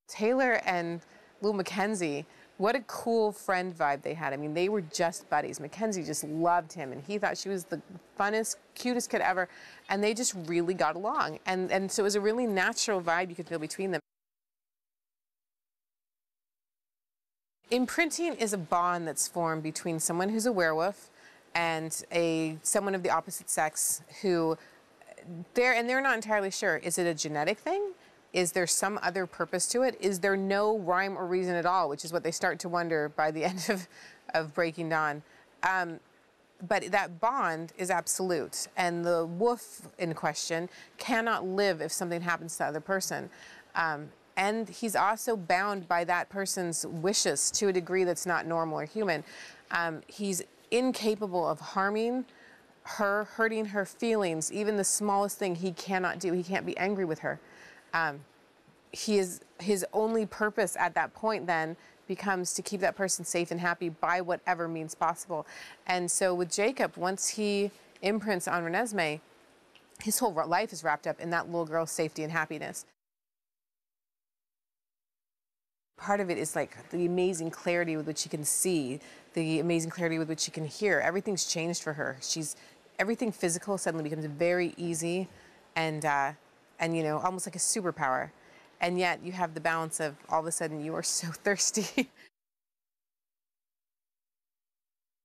Taylor and Lou Mackenzie, what a cool friend vibe they had. I mean, they were just buddies. Mackenzie just loved him, and he thought she was the funnest, cutest kid ever, and they just really got along. And so it was a really natural vibe you could feel between them. Imprinting is a bond that's formed between someone who's a werewolf and someone of the opposite sex who they're not entirely sure. Is it a genetic thing? Is there some other purpose to it? Is there no rhyme or reason at all, which is what they start to wonder by the end of Breaking Dawn. But that bond is absolute, and the wolf in question cannot live if something happens to the other person. And he's also bound by that person's wishes to a degree that's not normal or human. He's incapable of harming her, hurting her feelings. Even the smallest thing he cannot do. He can't be angry with her. His only purpose at that point then becomes to keep that person safe and happy by whatever means possible. And so with Jacob, once he imprints on Renesmee, his whole life is wrapped up in that little girl's safety and happiness. Part of it is like the amazing clarity with which she can see, the amazing clarity with which she can hear. Everything's changed for her. Everything physical suddenly becomes very easy and you know, almost like a superpower. And yet you have the balance of all of a sudden you are so thirsty.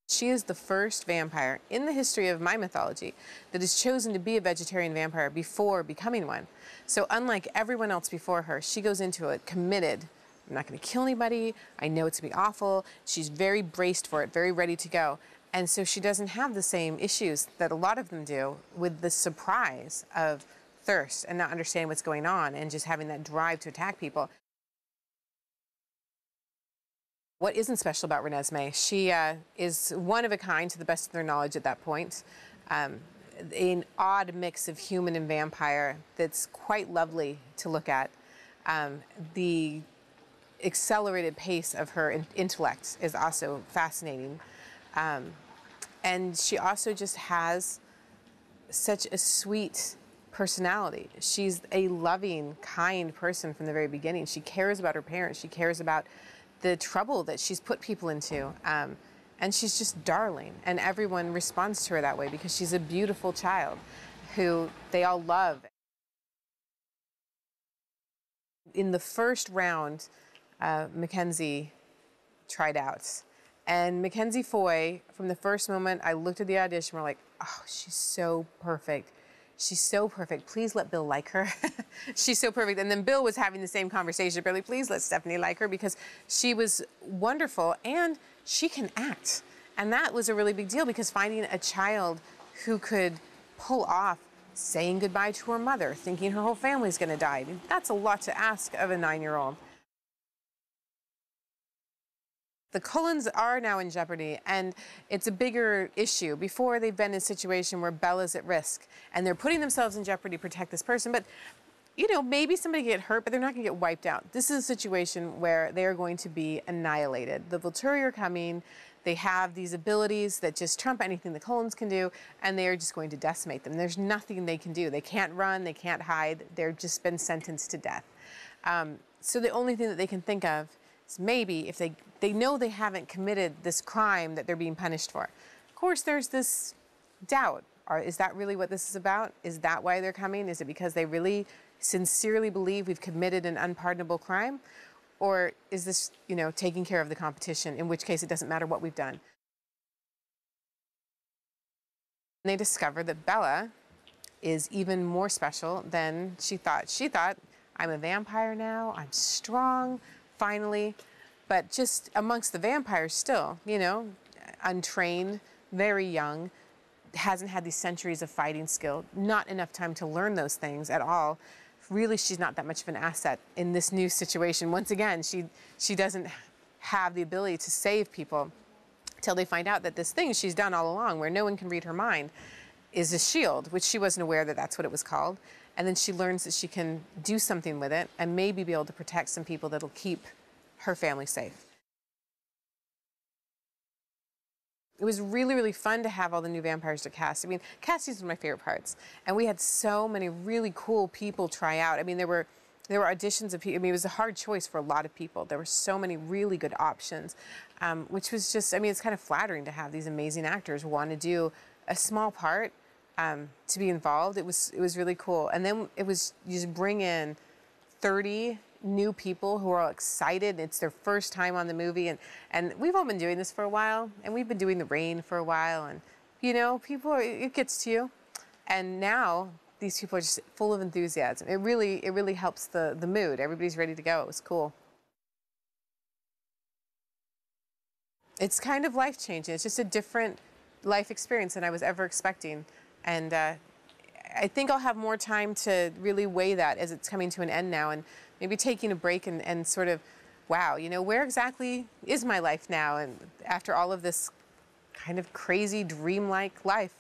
She is the first vampire in the history of my mythology that has chosen to be a vegetarian vampire before becoming one. So unlike everyone else before her, she goes into it committed. I'm not going to kill anybody. I know it's going to be awful. She's very braced for it, very ready to go. And so she doesn't have the same issues that a lot of them do with the surprise of thirst and not understanding what's going on and just having that drive to attack people. What isn't special about Renesmee? She is one of a kind to the best of their knowledge at that point. An odd mix of human and vampire that's quite lovely to look at. The accelerated pace of her intellect is also fascinating. And she also just has such a sweet personality. She's a loving, kind person from the very beginning. She cares about her parents. She cares about the trouble that she's put people into. And she's just darling. And everyone responds to her that way because she's a beautiful child who they all love. In the first round, Mackenzie tried out. And Mackenzie Foy, from the first moment I looked at the audition, we're like, oh, she's so perfect. She's so perfect. Please let Bill like her. She's so perfect. And then Bill was having the same conversation. Billy, please let Stephenie like her because she was wonderful and she can act. And that was a really big deal because finding a child who could pull off saying goodbye to her mother, thinking her whole family's going to die, that's a lot to ask of a 9-year-old. The Cullens are now in jeopardy, and it's a bigger issue. Before, they've been in a situation where Bella's at risk, and they're putting themselves in jeopardy to protect this person. But, you know, maybe somebody get hurt, but they're not going to get wiped out. This is a situation where they are going to be annihilated. The Volturi are coming. They have these abilities that just trump anything the Cullens can do, and they are just going to decimate them. There's nothing they can do. They can't run. They can't hide. They've just been sentenced to death. So the only thing that they can think of maybe if they know they haven't committed this crime that they're being punished for. Of course, there's this doubt. Is that really what this is about? Is that why they're coming? Is it because they really sincerely believe we've committed an unpardonable crime? Or is this, you know, taking care of the competition, in which case it doesn't matter what we've done? And they discover that Bella is even more special than she thought. She thought, I'm a vampire now, I'm strong, finally, but just amongst the vampires still, you know, untrained, very young, hasn't had these centuries of fighting skill, not enough time to learn those things at all. Really, she's not that much of an asset in this new situation. Once again, she doesn't have the ability to save people till they find out that this thing she's done all along, where no one can read her mind, is a shield, which she wasn't aware that that's what it was called. And then she learns that she can do something with it and maybe be able to protect some people that'll keep her family safe. It was really, really fun to have all the new vampires to cast. I mean, casting is one of my favorite parts. And we had so many really cool people try out. I mean, there were There were auditions of people. I mean, it was a hard choice for a lot of people. There were so many really good options, which was just, I mean, it's kind of flattering to have these amazing actors want to do a small part, to be involved. It was really cool. And then it was, you just bring in 30 new people who are all excited. It's their first time on the movie. And we've all been doing this for a while, and we've been doing The Rain for a while. And, you know, people, it gets to you. And now these people are just full of enthusiasm. It really helps the mood. Everybody's ready to go. It was cool. It's kind of life-changing. It's just a different life experience than I was ever expecting. And I think I'll have more time to really weigh that as it's coming to an end now, and maybe taking a break and sort of, wow, you know, where exactly is my life now? And after all of this kind of crazy dreamlike life.